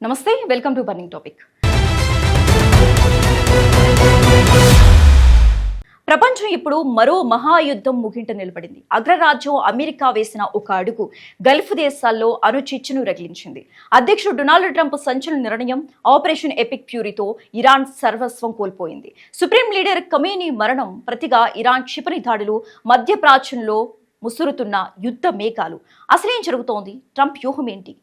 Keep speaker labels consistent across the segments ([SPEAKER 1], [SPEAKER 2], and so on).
[SPEAKER 1] నమస్తే, welcome to burning topic. ప్రపంచం ఇప్పుడు మరో మహాయుద్ధం ముగింట నిలబడింది. అగ్రరాజ్యం అమెరికా వేసిన ఒక అడుగు గల్ఫ్ దేశాల్లో అణుచిచ్చును రగిలించింది. అధ్యక్షుడు డొనాల్డ్ ట్రంప్ సంచలన నిర్ణయం ఆపరేషన్ ఎపిక్ ఫ్యూరీతో ఇరాన్ సర్వస్వం కోల్పోయింది. సుప్రీం లీడర్ ఖమేనీ మరణం ప్రతిగా ఇరాన్ క్షిపణి దాడులు, మధ్యప్రాచ్యంలో ముసురుతున్న యుద్ధ మేఘాలు. అసలేం జరుగుతోంది? ట్రంప్ వ్యూహం ఏంటి?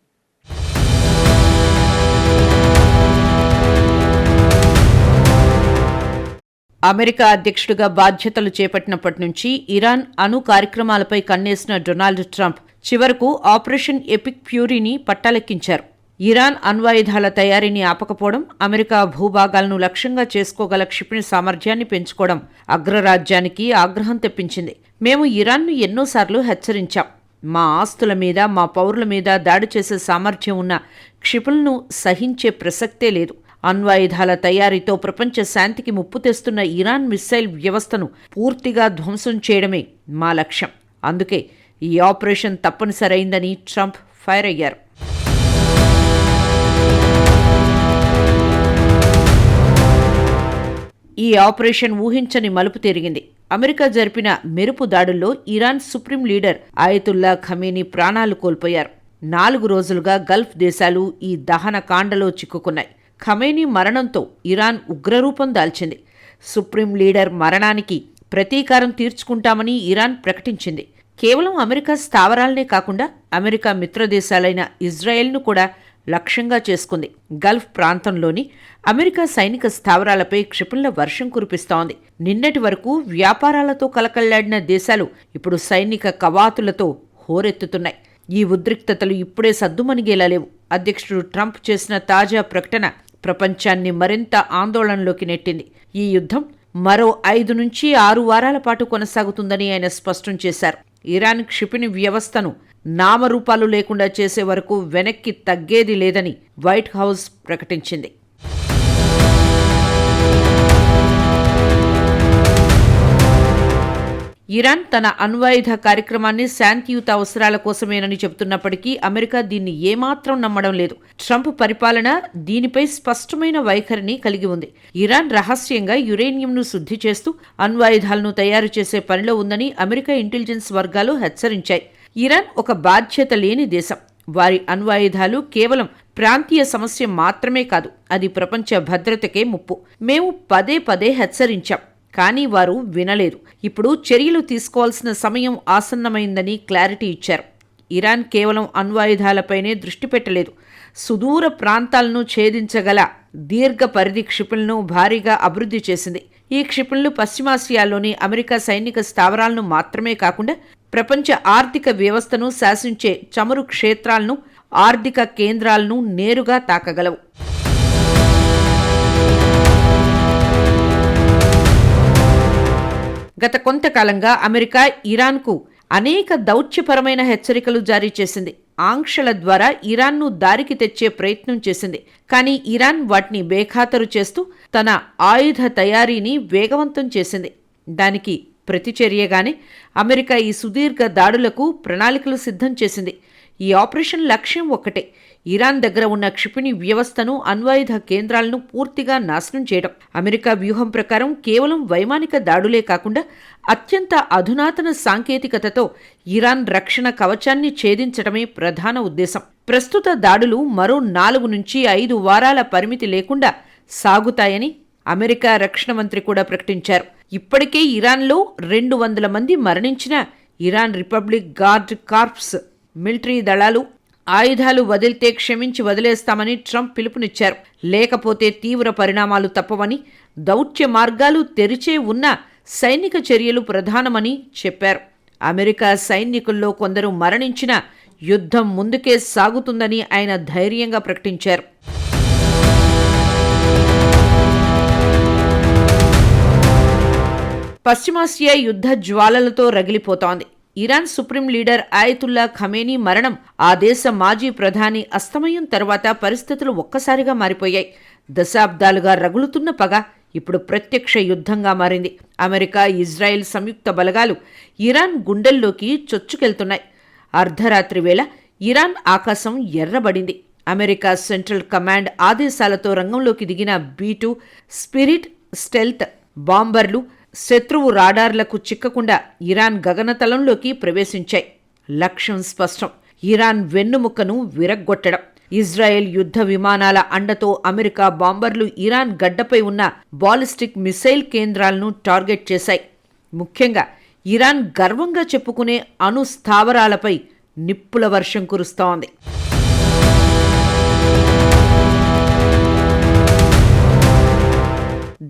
[SPEAKER 2] అమెరికా అధ్యక్షుడిగా బాధ్యతలు చేపట్టినప్పటి నుంచి ఇరాన్ అణు కార్యక్రమాలపై కన్నేసిన డొనాల్డ్ ట్రంప్ చివరకు ఆపరేషన్ ఎపిక్ ఫ్యూరీని పట్టాలెక్కించారు. ఇరాన్ అణ్వాయుధాల తయారీని ఆపకపోవడం, అమెరికా భూభాగాలను లక్ష్యంగా చేసుకోగల క్షిపణి సామర్థ్యాన్ని పెంచుకోవడం అగ్రరాజ్యానికి ఆగ్రహం తెప్పించింది. మేము ఇరాన్ను ఎన్నోసార్లు హెచ్చరించాం. మా ఆస్తుల మీద, మా పౌరుల మీద దాడి చేసే సామర్థ్యం ఉన్న క్షిపణులను సహించే ప్రసక్తే లేదు. అణ్వాయుధాల తయారీతో ప్రపంచ శాంతికి ముప్పు తెస్తున్న ఇరాన్ మిస్సైల్ వ్యవస్థను పూర్తిగా ధ్వంసం చేయడమే మా లక్ష్యం. అందుకే ఈ ఆపరేషన్ తప్పనిసరైందని ట్రంప్ ఫైర్ అయ్యారు. ఈ ఆపరేషన్ ఊహించని మలుపు తిరిగింది. అమెరికా జరిపిన మెరుపు దాడుల్లో Iran supreme leader Ayatollah Khamenei ప్రాణాలు కోల్పోయారు. 4 రోజులుగా గల్ఫ్ దేశాలు ఈ దహన కాండలో చిక్కుకున్నాయి. ఖమేనీ మరణంతో ఇరాన్ ఉగ్రరూపం దాల్చింది. సుప్రీం లీడర్ మరణానికి ప్రతీకారం తీర్చుకుంటామని ఇరాన్ ప్రకటించింది. కేవలం అమెరికా స్థావరాలనే కాకుండా అమెరికా మిత్రదేశాలైన ఇజ్రాయెల్ను కూడా లక్ష్యంగా చేసుకుంది. గల్ఫ్ ప్రాంతంలోని అమెరికా సైనిక స్థావరాలపై క్షిపణుల వర్షం కురిపిస్తోంది. నిన్నటి వరకు వ్యాపారాలతో కలకళ్లాడిన దేశాలు ఇప్పుడు సైనిక కవాతులతో హోరెత్తుతున్నాయి. ఈ ఉద్రిక్తతలు ఇప్పుడే సద్దుమణిగేలా లేవు. అధ్యక్షుడు ట్రంప్ చేసిన తాజా ప్రకటన ప్రపంచాన్ని మరింత ఆందోళనలోకి నెట్టింది. ఈ యుద్ధం మరో 5 నుంచి 6 వారాల పాటు కొనసాగుతుందని ఆయన స్పష్టం చేశారు. ఇరాన్ క్షిపణి వ్యవస్థను నామరూపాలు లేకుండా చేసే వరకు వెనక్కి తగ్గేది లేదని వైట్ హౌస్ ప్రకటించింది. ఇరాన్ తన అణ్వాయుధ కార్యక్రమాన్ని శాంతియుత అవసరాల కోసమేనని చెబుతున్నప్పటికీ అమెరికా దీన్ని ఏమాత్రం నమ్మడం లేదు. ట్రంప్ పరిపాలన దీనిపై స్పష్టమైన వైఖరిని కలిగి ఉంది. ఇరాన్ రహస్యంగా యురేనియంను శుద్ధి చేస్తూ అణ్వాయుధాలను తయారు చేసే పనిలో ఉందని అమెరికా ఇంటెలిజెన్స్ వర్గాలు హెచ్చరించాయి. ఇరాన్ ఒక బాధ్యత లేని దేశం. వారి అణ్వాయుధాలు కేవలం ప్రాంతీయ సమస్య మాత్రమే కాదు, అది ప్రపంచ భద్రతకే ముప్పు. మేము పదే పదే హెచ్చరించాం, కానీ వారు వినలేదు. ఇప్పుడు చర్యలు తీసుకోవాల్సిన సమయం ఆసన్నమైందని క్లారిటీ ఇచ్చారు. ఇరాన్ కేవలం అణ్వాయుధాలపైనే దృష్టి పెట్టలేదు. సుదూర ప్రాంతాలను ఛేదించగల దీర్ఘ పరిధి క్షిపణులను భారీగా అభివృద్ధి చేసింది. ఈ క్షిపణులు పశ్చిమాసియాలోని అమెరికా సైనిక స్థావరాలను మాత్రమే కాకుండా ప్రపంచ ఆర్థిక వ్యవస్థను శాసించే చమురు క్షేత్రాలను, ఆర్థిక కేంద్రాలను నేరుగా తాకగలవు. గత కొంతకాలంగా అమెరికా ఇరాన్కు అనేక దౌత్యపరమైన హెచ్చరికలు జారీ చేసింది. ఆంక్షల ద్వారా ఇరాన్ను దారికి తెచ్చే ప్రయత్నం చేసింది. కానీ ఇరాన్ వాటిని బేఖాతరు చేస్తూ తన ఆయుధ తయారీని వేగవంతం చేసింది. దానికి ప్రతిచర్యగానే అమెరికా ఈ సుదీర్ఘ దాడులకు ప్రణాళికలు సిద్ధం చేసింది. ఈ ఆపరేషన్ లక్ష్యం ఒక్కటే: ఇరాన్ దగ్గర ఉన్న క్షిపణి వ్యవస్థను, అణ్వాయుధ కేంద్రాలను పూర్తిగా నాశనం చేయడం. అమెరికా వ్యూహం ప్రకారం కేవలం వైమానిక దాడులే కాకుండా అత్యంత అధునాతన సాంకేతికతతో ఇరాన్ రక్షణ కవచాన్ని ఛేదించడమే ప్రధాన ఉద్దేశం. ప్రస్తుత దాడులు మరో 4 నుంచి 5 వారాల పరిమితి లేకుండా సాగుతాయని అమెరికా రక్షణ మంత్రి కూడా ప్రకటించారు. ఇప్పటికే ఇరాన్లో 200 మంది మరణించిన Iran republic guard corps military దళాలు ఆయుధాలు వదిలితే క్షమించి వదిలేస్తామని ట్రంప్ పిలుపునిచ్చారు. లేకపోతే తీవ్ర పరిణామాలు తప్పవని, దౌత్య మార్గాలు తెరిచే ఉన్న సైనిక చర్యలు ప్రధానమని చెప్పారు. అమెరికా సైనికుల్లో కొందరు మరణించినా యుద్ధం ముందుకే సాగుతుందని ఆయన ధైర్యంగా ప్రకటించారు. పశ్చిమాసియా యుద్ధ జ్వాలలతో రగిలిపోతోంది. Iran supreme leader Ayatollah Khamenei మరణం, ఆ దేశ మాజీ ప్రధాని అస్తమయం తర్వాత పరిస్థితులు ఒక్కసారిగా మారిపోయాయి. దశాబ్దాలుగా రగులుతున్న పగ ఇప్పుడు ప్రత్యక్ష యుద్ధంగా మారింది. అమెరికా, ఇజ్రాయెల్ సంయుక్త బలగాలు ఇరాన్ గుండెల్లోకి చొచ్చుకెళ్తున్నాయి. అర్ధరాత్రి వేళ ఇరాన్ ఆకాశం ఎర్రబడింది. అమెరికా సెంట్రల్ కమాండ్ ఆదేశాలతో రంగంలోకి దిగిన B-2 స్పిరిట్ స్టెల్త్ బాంబర్లు శత్రువు రాడార్లకు చిక్కకుండా ఇరాన్ గగనతలంలోకి ప్రవేశించాయి. లక్ష్యం స్పష్టం: ఇరాన్ వెన్నుముక్కను విరగ్గొట్టడం. ఇజ్రాయెల్ యుద్ధ విమానాల అండతో అమెరికా బాంబర్లు ఇరాన్ గడ్డపై ఉన్న బాలిస్టిక్ మిసైల్ కేంద్రాలను టార్గెట్ చేశాయి. ముఖ్యంగా ఇరాన్ గర్వంగా చెప్పుకునే అణు స్థావరాలపై నిప్పుల వర్షం కురుస్తోంది.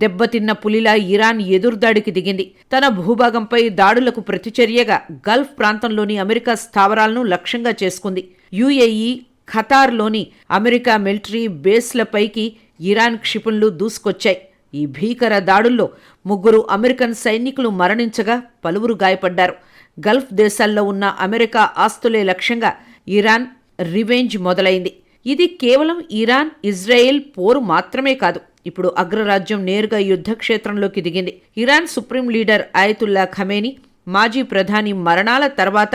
[SPEAKER 2] దెబ్బతిన్న పులిలా ఇరాన్ ఎదురుదాడికి దిగింది. తన భూభాగంపై దాడులకు ప్రతిచర్యగా గల్ఫ్ ప్రాంతంలోని అమెరికా స్థావరాలను లక్ష్యంగా చేసుకుంది. UAE, ఖతార్లోని అమెరికా మిలిటరీ బేస్లపైకి ఇరాన్ క్షిపణులు దూసుకొచ్చాయి. ఈ భీకర దాడుల్లో 3 అమెరికన్ సైనికులు మరణించగా పలువురు గాయపడ్డారు. గల్ఫ్ దేశాల్లో ఉన్న అమెరికా ఆస్తులే లక్ష్యంగా ఇరాన్ రివెంజ్ మొదలైంది. ఇది కేవలం ఇరాన్ ఇజ్రాయెల్ పోరు మాత్రమే కాదు. ఇప్పుడు అగ్రరాజ్యం నేరుగా యుద్ధక్షేత్రంలోకి దిగింది. Iran supreme leader Ayatollah Khamenei, మాజీ ప్రధాని మరణాల తర్వాత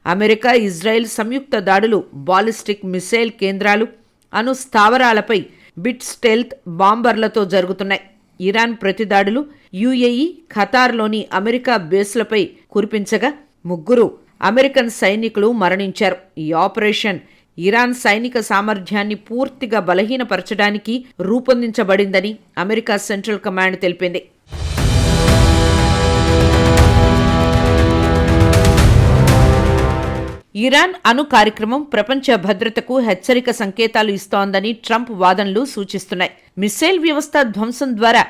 [SPEAKER 2] అమెరికా ఇజ్రాయెల్ సంయుక్త దాడులు బాలిస్టిక్ మిసైల్ కేంద్రాలు, అణు స్థావరాలపై బిట్ స్టెల్త్ బాంబర్లతో జరుగుతున్నాయి. ఇరాన్ ప్రతిదాడులు UAE, ఖతార్లోని అమెరికా బేస్లపై కురిపించగా 3 అమెరికన్ సైనికులు మరణించారు. ఈ ఆపరేషన్ ఇరాన్ సైనిక సామర్థ్యాన్ని పూర్తిగా బలహీనపరచడానికి రూపొందించబడిందని అమెరికా సెంట్రల్ కమాండ్ తెలిపింది. ఇరాన్ అణు కార్యక్రమం ప్రపంచ భద్రతకు హెచ్చరిక సంకేతాలు ఇస్తోందని ట్రంప్ వాదనలు సూచిస్తున్నాయి. మిస్సైల్ వ్యవస్థ ధ్వంసం ద్వారా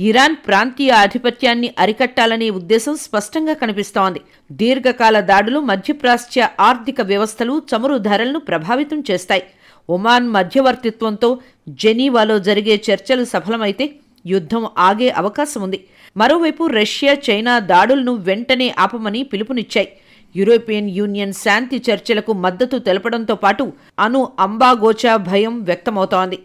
[SPEAKER 2] ఇరాన్ ప్రాంతీయ ఆధిపత్యాన్ని అరికట్టాలనే ఉద్దేశం స్పష్టంగా కనిపిస్తోంది. దీర్ఘకాల దాడులు మధ్యప్రాచ్య ఆర్థిక వ్యవస్థలు, చమురు ధరలను ప్రభావితం చేస్తాయి. ఒమాన్ మధ్యవర్తిత్వంతో జెనీవాలో జరిగే చర్చలు సఫలమైతే యుద్ధం ఆగే అవకాశం ఉంది. మరోవైపు రష్యా, చైనా దాడులను వెంటనే ఆపమని పిలుపునిచ్చాయి. యూరోపియన్ యూనియన్ శాంతి చర్చలకు మద్దతు తెలపడంతో పాటు అణు అంబాగోచా భయం వ్యక్తమవుతోంది.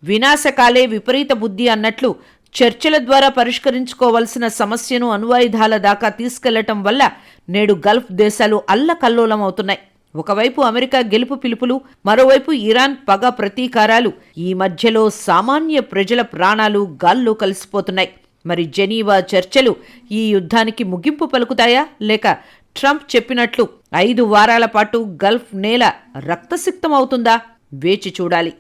[SPEAKER 2] వినాశకాలే విపరీత బుద్ధి అన్నట్లు చర్చల ద్వారా పరిష్కరించుకోవాల్సిన సమస్యను అణ్వాయుధాల దాకా తీసుకెళ్లటం వల్ల నేడు గల్ఫ్ దేశాలు అల్లకల్లోలమవుతున్నాయి. ఒకవైపు అమెరికా గెలుపు పిలుపులు, మరోవైపు ఇరాన్ పగ ప్రతీకారాలు. ఈ మధ్యలో సామాన్య ప్రజల ప్రాణాలు గాల్లో కలిసిపోతున్నాయి. మరి జెనీవా చర్చలు ఈ యుద్ధానికి ముగింపు పలుకుతాయా, లేక ట్రంప్ చెప్పినట్లు 5 వారాల పాటు గల్ఫ్ నేల రక్తసిక్తమవుతుందా? వేచి చూడాలి.